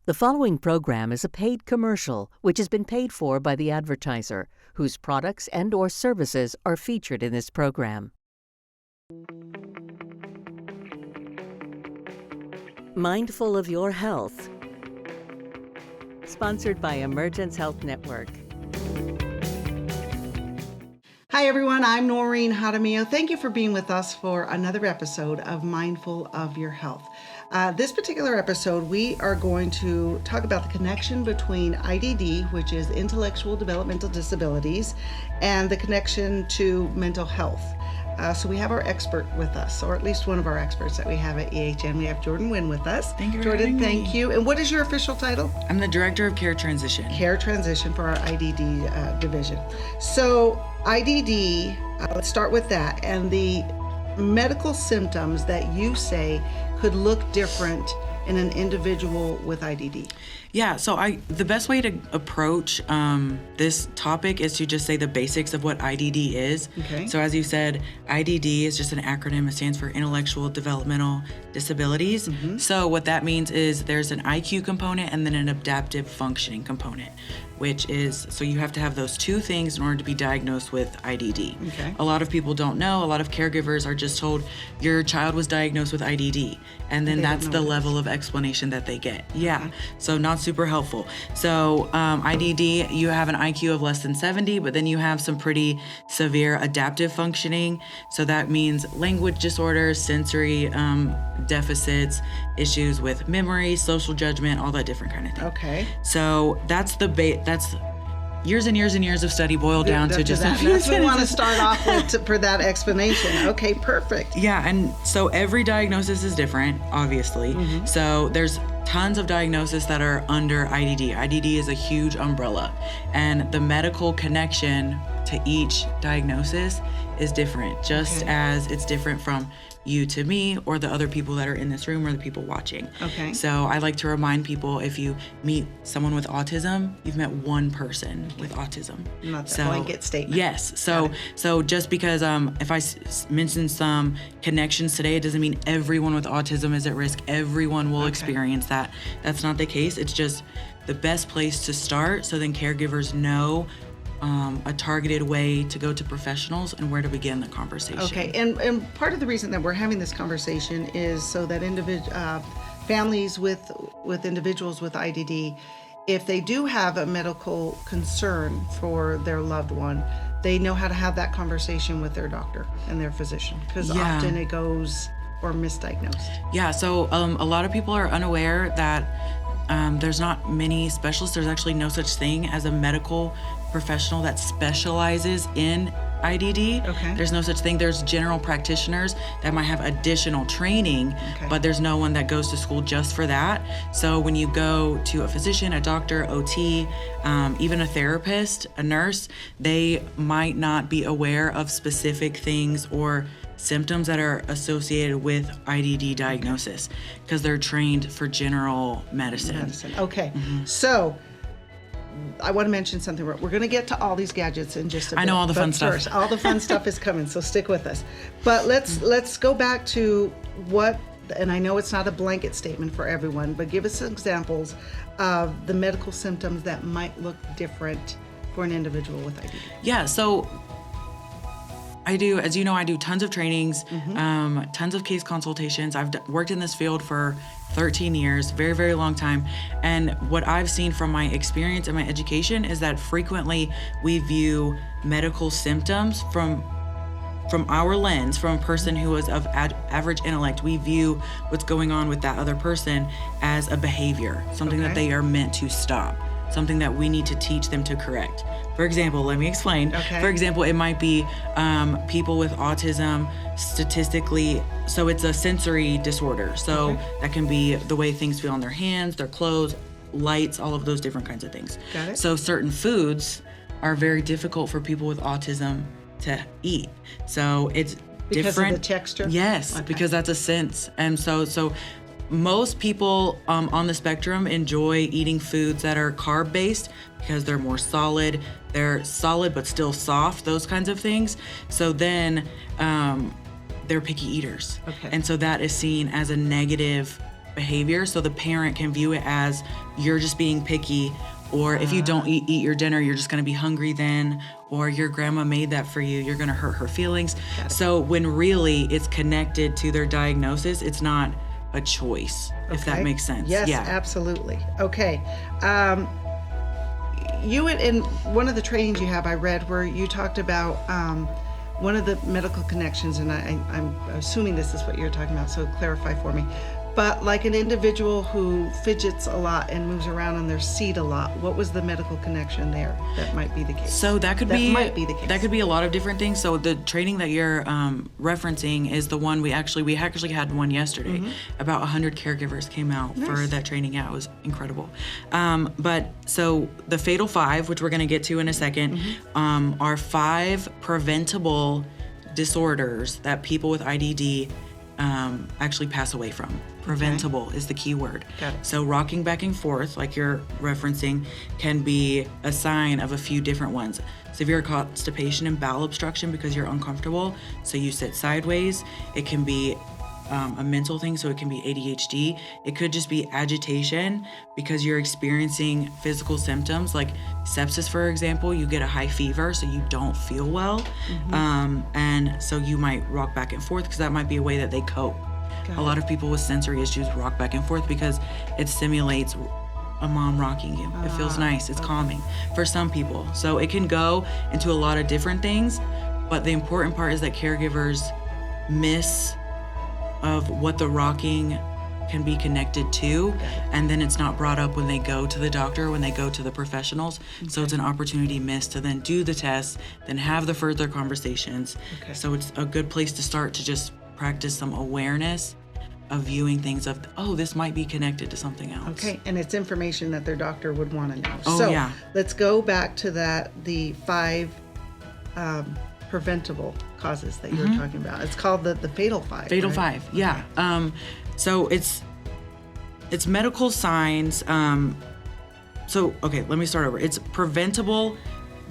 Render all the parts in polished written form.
The following program is a paid commercial which has been paid for by the advertiser, whose products and/or services are featured in this program. Mindful of Your Health. Sponsored by Emergence Health Network. Hi everyone, I'm Noreen Jaramillo. Thank you for being with us for another episode of Mindful of Your Health. This particular episode, we are going to talk about the connection between IDD, which is intellectual developmental disabilities, and the connection to mental health. So we have our expert with us, or at least one of our experts that we have at EHN. We have Jordan Wynn with us. Thank you, Jordan. Thank you. And what is your official title? I'm the Director of Care Transition. Care Transition for our IDD division. So IDD, let's start with that, and the medical symptoms that you say could look different in an individual with IDD. Yeah, so the best way to approach this topic is to just say the basics of what IDD is. Okay. So as you said, IDD is just an acronym. It stands for Intellectual Developmental Disabilities. Mm-hmm. So what that means is there's an IQ component and then an adaptive functioning component, which is, so you have to have those two things in order to be diagnosed with IDD. Okay. A lot of people don't know. A lot of caregivers are just told your child was diagnosed with IDD, and then that's the level of explanation that they get. Yeah, Okay. so not super helpful. So IDD, you have an IQ of less than 70, but then you have some pretty severe adaptive functioning. So that means language disorders, sensory deficits, issues with memory, social judgment, all that different kind of thing. Okay. So that's that's years and years and years of study boiled down to just that. That's what we want to start off with for that explanation. Okay, perfect. Yeah, and so every diagnosis is different, obviously. Mm-hmm. So there's tons of diagnoses that are under IDD. IDD is a huge umbrella, and the medical connection to each diagnosis is different, just as it's different from you to me or the other people that are in this room or the people watching. Okay. So I like to remind people, if you meet someone with autism, you've met one person with autism. Not a blanket statement. Yes. So just because if I mention some connections today, it doesn't mean everyone with autism is at risk. Everyone will experience that. That's not the case. It's just the best place to start, so then caregivers know a targeted way to go to professionals and where to begin the conversation. Okay, and part of the reason that we're having this conversation is so that families with individuals with IDD, if they do have a medical concern for their loved one, they know how to have that conversation with their doctor and their physician, because often it goes or misdiagnosed. Yeah, so a lot of people are unaware that there's not many specialists. There's actually no such thing as a medical professional that specializes in IDD. Okay. There's no such thing. There's general practitioners that might have additional training, but there's no one that goes to school just for that. So when you go to a physician, a doctor, OT, even a therapist, a nurse, they might not be aware of specific things or symptoms that are associated with IDD diagnosis because they're trained for general medicine. Okay. Mm-hmm. So I want to mention something. We're going to get to all these gadgets in just a bit. I know all the fun stuff. All the fun stuff is coming, so stick with us. But let's go back to what, and I know it's not a blanket statement for everyone, but give us some examples of the medical symptoms that might look different for an individual with IDD. Yeah, so I do, as you know, I do tons of trainings, tons of case consultations. I've worked in this field for 13 years, very, very long time. And what I've seen from my experience and my education is that frequently we view medical symptoms from our lens, from a person who is of average intellect. We view what's going on with that other person as a behavior, something that they are meant to stop, something that we need to teach them to correct. For example, let me explain. Okay. For example, it might be people with autism statistically, so it's a sensory disorder. So that can be the way things feel on their hands, their clothes, lights, all of those different kinds of things. Got it. So certain foods are very difficult for people with autism to eat. So it's Because different. of the texture? Yes, because that's a sense. And so most people on the spectrum enjoy eating foods that are carb-based because they're more solid. They're solid but still soft, those kinds of things. So then they're picky eaters. Okay. And so that is seen as a negative behavior, so the parent can view it as you're just being picky, or if you don't eat your dinner, you're just going to be hungry then, or your grandma made that for you, you're going to hurt her feelings. So when really it's connected to their diagnosis, it's not a choice, if that makes sense. Yes, absolutely. Okay. You in one of the trainings you have, I read where you talked about one of the medical connections, and I'm assuming this is what you're talking about, so clarify for me. But like an individual who fidgets a lot and moves around in their seat a lot, what was the medical connection there? That might be the case. So that could be the case. That could be a lot of different things. So the training that you're referencing is the one we actually had one yesterday. About 100 caregivers came out for that training. Yeah, it was incredible. But so the fatal 5, which we're going to get to in a second, are 5 preventable disorders that people with IDD actually pass away from. Preventable is the key word. Got it. So rocking back and forth, like you're referencing, can be a sign of a few different ones. Severe constipation and bowel obstruction because you're uncomfortable, so you sit sideways. It can be a mental thing, so it can be ADHD. It could just be agitation because you're experiencing physical symptoms like sepsis, for example. You get a high fever, so you don't feel well. And so you might rock back and forth because that might be a way that they cope. A lot of people with sensory issues rock back and forth because it simulates a mom rocking you. It feels nice, it's calming for some people. So it can go into a lot of different things, but the important part is that caregivers miss of what the rocking can be connected to, and then it's not brought up when they go to the doctor, when they go to the professionals. So it's an opportunity missed to then do the tests, then have the further conversations. So it's a good place to start to just practice some awareness of viewing things of, oh, this might be connected to something else. Okay, and it's information that their doctor would want to know. So let's go back to the 5 preventable causes that you were talking about. It's called the fatal 5. Fatal right? 5, yeah. So it's medical signs. So okay, let me start over. It's preventable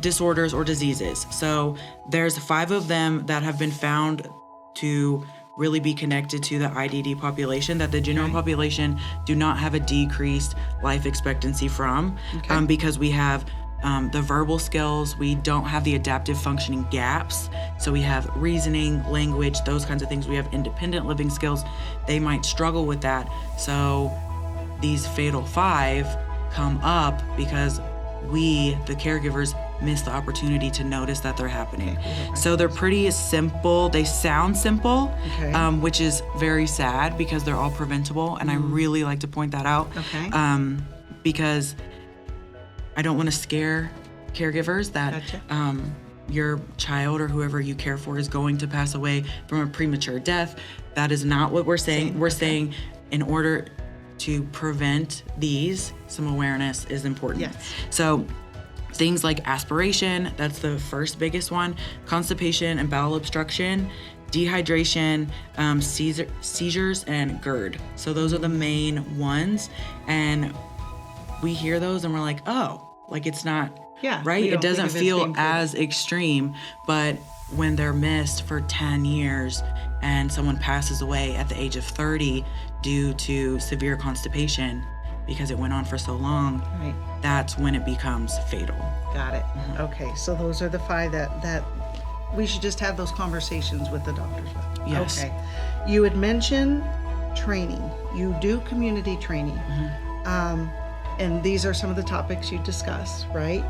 disorders or diseases. So there's 5 of them that have been found to really be connected to the IDD population, that the general population do not have a decreased life expectancy from, because we have the verbal skills, we don't have the adaptive functioning gaps. So we have reasoning, language, those kinds of things. We have independent living skills. They might struggle with that. So these fatal 5 come up because we, the caregivers, miss the opportunity to notice that they're happening. So they're pretty simple. They sound simple, which is very sad because they're all preventable. And I really like to point that out because I don't want to scare caregivers that your child or whoever you care for is going to pass away from a premature death. That is not what we're saying. We're saying in order to prevent these, some awareness is important. So things like aspiration, that's the first biggest one, constipation and bowel obstruction, dehydration, seizures, and GERD. So those are the main ones. And we hear those and we're like, oh, like it's not, right? It doesn't feel as extreme, but when they're missed for 10 years and someone passes away at the age of 30 due to severe constipation because it went on for so long, that's when it becomes fatal. Got it. Okay, so those are the 5 that we should just have those conversations with the doctors with. Yes. Okay. You had mentioned training. You do community training. And these are some of the topics you discuss, right?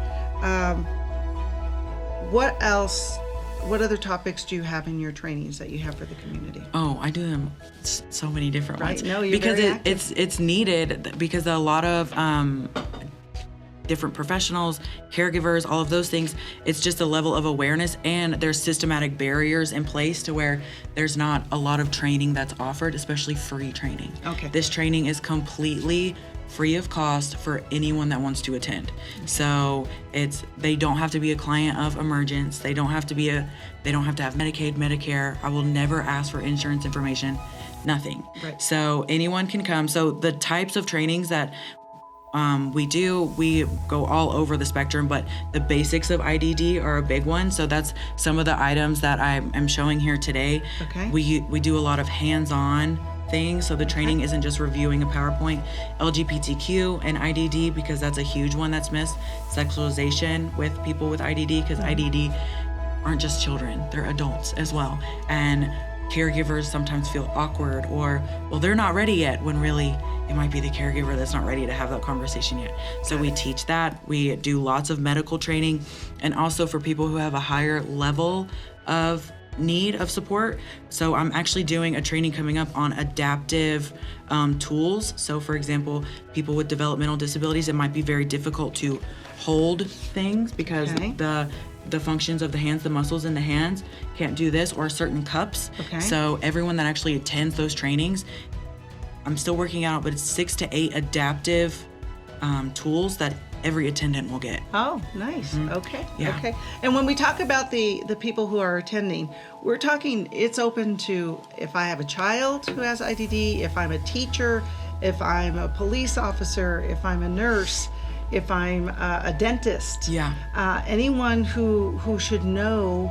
What else? What other topics do you have in your trainings that you have for the community? Oh, I do them so many different ones. No, you're because very active. it's needed because a lot of different professionals, caregivers, all of those things, it's just a level of awareness, and there's systematic barriers in place to where there's not a lot of training that's offered, especially free training. This training is completely free of cost for anyone that wants to attend. So they don't have to be a client of Emergence. They don't have to have Medicaid, Medicare. I will never ask for insurance information, nothing. So anyone can come. So the types of trainings that we go all over the spectrum, but the basics of IDD are a big one. So that's some of the items that I'm showing here today. We do a lot of hands-on things. So the training isn't just reviewing a PowerPoint. LGBTQ and IDD, because that's a huge one that's missed. Sexualization with people with IDD, because IDD aren't just children, they're adults as well. And caregivers sometimes feel awkward or, well, they're not ready yet, when really it might be the caregiver that's not ready to have that conversation yet. So we teach that. We do lots of medical training, and also for people who have a higher level of need of support. So I'm actually doing a training coming up on adaptive tools. So for example, people with developmental disabilities, it might be very difficult to hold things because the functions of the hands, the muscles in the hands can't do this, or certain cups. So everyone that actually attends those trainings, I'm still working out, but it's 6 to 8 adaptive tools that every attendant will get. Oh, nice. Okay. Yeah. Okay. And when we talk about the people who are attending, we're talking, it's open to, if I have a child who has IDD, if I'm a teacher, if I'm a police officer, if I'm a nurse, if I'm a dentist. Anyone who should know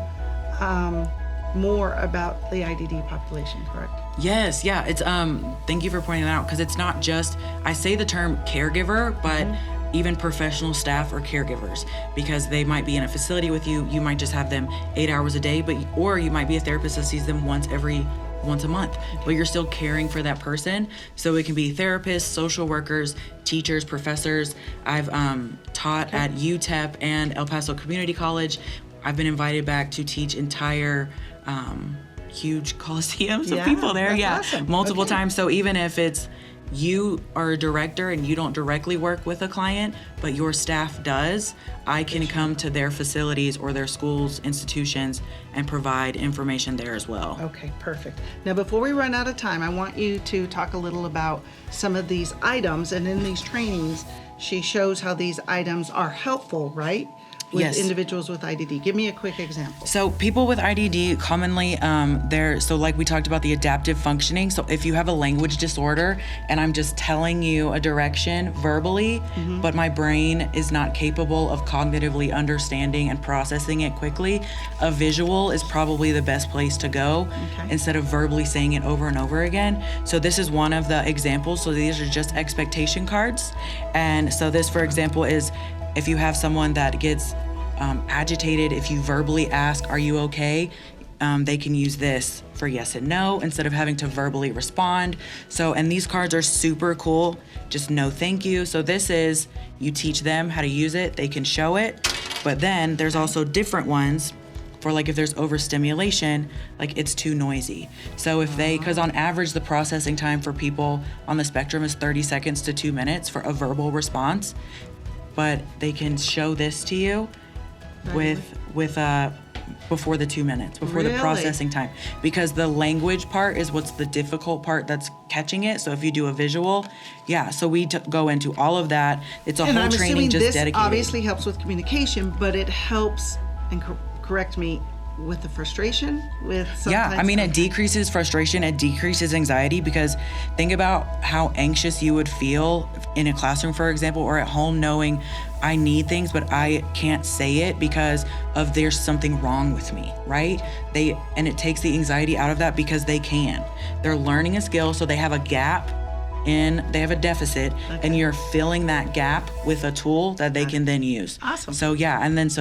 more about the IDD population, correct? Yes, yeah. It's thank you for pointing that out, because it's not just, I say the term caregiver, but even professional staff or caregivers, because they might be in a facility with you. You might just have them 8 hours a day, or you might be a therapist that sees them once a month, but you're still caring for that person. So it can be therapists, social workers, teachers, professors. I've taught at UTEP and El Paso Community College. I've been invited back to teach entire huge coliseums of people there. Awesome. Multiple times. So even if it's you are a director and you don't directly work with a client, but your staff does, I can come to their facilities or their schools, institutions, and provide information there as well. Okay, perfect. Now, before we run out of time, I want you to talk a little about some of these items, and in these trainings, she shows how these items are helpful, right? With individuals with IDD. Give me a quick example. So people with IDD commonly, so like we talked about the adaptive functioning. So if you have a language disorder and I'm just telling you a direction verbally, but my brain is not capable of cognitively understanding and processing it quickly, a visual is probably the best place to go instead of verbally saying it over and over again. So this is one of the examples. So these are just expectation cards. And so this, for example, is if you have someone that gets agitated, if you verbally ask, are you okay? They can use this for yes and no instead of having to verbally respond. So, and these cards are super cool. Just no thank you. So this is, you teach them how to use it, they can show it, but then there's also different ones for like if there's overstimulation, like it's too noisy. So if because on average the processing time for people on the spectrum is 30 seconds to 2 minutes for a verbal response, but they can show this to you before the 2 minutes, before the processing time, because the language part is what's the difficult part that's catching it. So if you do a visual, so we go into all of that. It's a whole training just dedicated. This obviously helps with communication, but it helps, and correct me, with the frustration, with sometimes it decreases frustration, it decreases anxiety, because think about how anxious you would feel in a classroom, for example, or at home, knowing I need things but I can't say it because of there's something wrong with me, right? And it takes the anxiety out of that, because they're learning a skill, so they have a gap they have a deficit, and you're filling that gap with a tool that they can then use. Awesome. So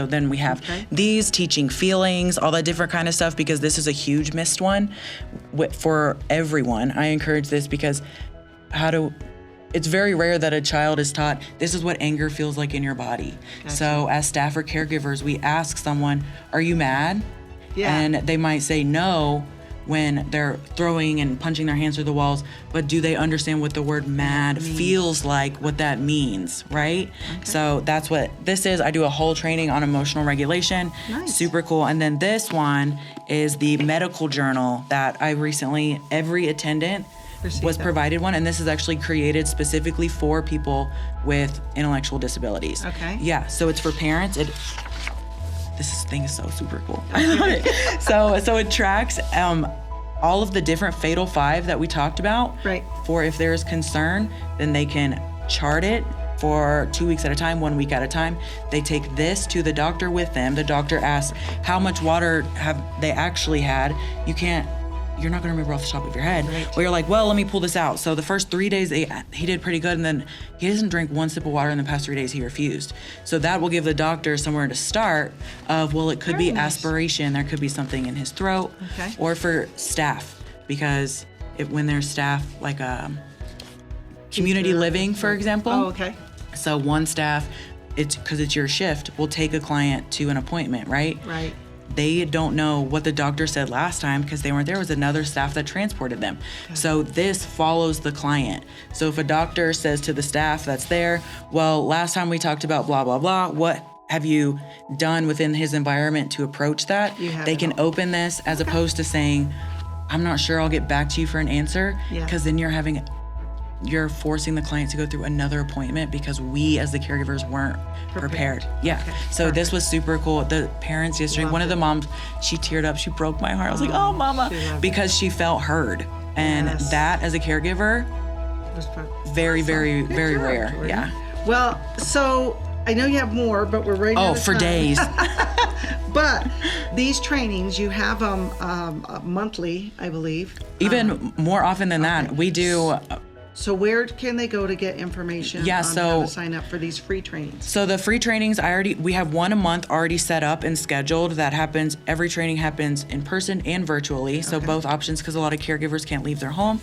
then we have these teaching feelings, all that different kind of stuff, because this is a huge missed one for everyone. I encourage this because it's very rare that a child is taught, this is what anger feels like in your body. Gotcha. So as staff or caregivers, we ask someone, are you mad? And they might say no when they're throwing and punching their hands through the walls, but do they understand what the word mad feels like, what that means, right? So that's what this is. I do a whole training on emotional regulation. Nice. Super cool. And then this one is the medical journal that every attendant was provided one, and this is actually created specifically for people with intellectual disabilities. Yeah, so it's for parents. This thing is so super cool. I love it. So it tracks all of the different Fatal 5 that we talked about. Right. For if there's concern, then they can chart it for 2 weeks at a time, 1 week at a time. They take this to the doctor with them. The doctor asks how much water have they actually had. You can't you're not going to remember off the top of your head. Right. Well, you're like, well, let me pull this out. So the first 3 days, he did pretty good. And then he doesn't drink one sip of water in the past 3 days. He refused. So that will give the doctor somewhere to start of, well, it could Very be nice. aspiration. There could be something in his throat. Okay. Or for staph, because when there's staph, like community living, for example. Oh, okay. So one staff, because it's your shift, will take a client to an appointment, right? Right. They don't know what the doctor said last time because they weren't there. It was another staff that transported them. Okay. So this follows the client. So if a doctor says to the staff that's there, well, last time we talked about blah, blah, blah, what have you done within his environment to approach that? You have They it can all. open this as opposed to saying, I'm not sure, I'll get back to you for an answer. Yeah. Because then you're forcing the client to go through another appointment because we as the caregivers weren't prepared. Yeah. Okay, So this was super cool. The parents yesterday, Loved one of it. the moms, she teared up. She broke my heart. I was like, oh, mama, she loved because she felt heard. And Yes. that as a caregiver, Was fun. very, Awesome. very, Good very job, rare. Jordan. Yeah. Well, so I know you have more, but we're right out Oh, of for time. days. But these trainings, you have them monthly, I believe. Even more often than that, we do. So where can they go to get information Yeah, on so- how to sign up for these free trainings? So the free trainings, we have one a month already set up and scheduled. That happens, every training happens in person and virtually. So both options, because a lot of caregivers can't leave their home.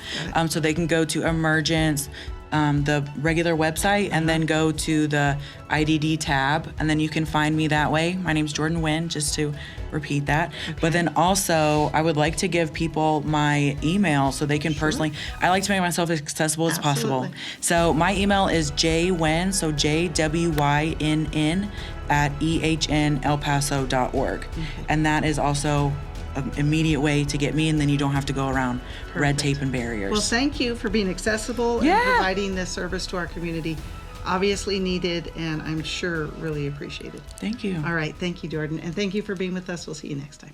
So they can go to Emergence, the regular website, and then go to the IDD tab, and then you can find me that way. My name's Jordan Wynn, just to repeat that. But then also, I would like to give people my email so they can personally, I like to make myself as accessible as possible. Absolutely. So my email is jwynn, so JWYNN at EHNElPaso.org. And that is also an immediate way to get me, and then you don't have to go around red tape and barriers. Well, thank you for being accessible and providing this service to our community. Obviously needed, and I'm sure really appreciated. Thank you. All right, thank you, Jordan, and thank you for being with us. We'll see you next time.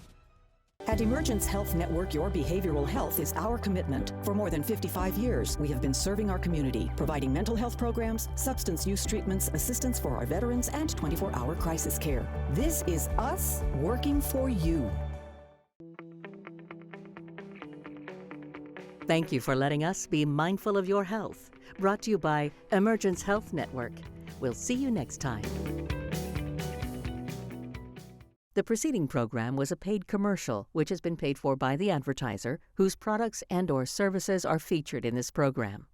At Emergence Health Network, your behavioral health is our commitment. For more than 55 years, we have been serving our community, providing mental health programs, substance use treatments, assistance for our veterans, and 24-hour crisis care. This is us working for you. Thank you for letting us be mindful of your health. Brought to you by Emergence Health Network. We'll see you next time. The preceding program was a paid commercial, which has been paid for by the advertiser, whose products and/or services are featured in this program.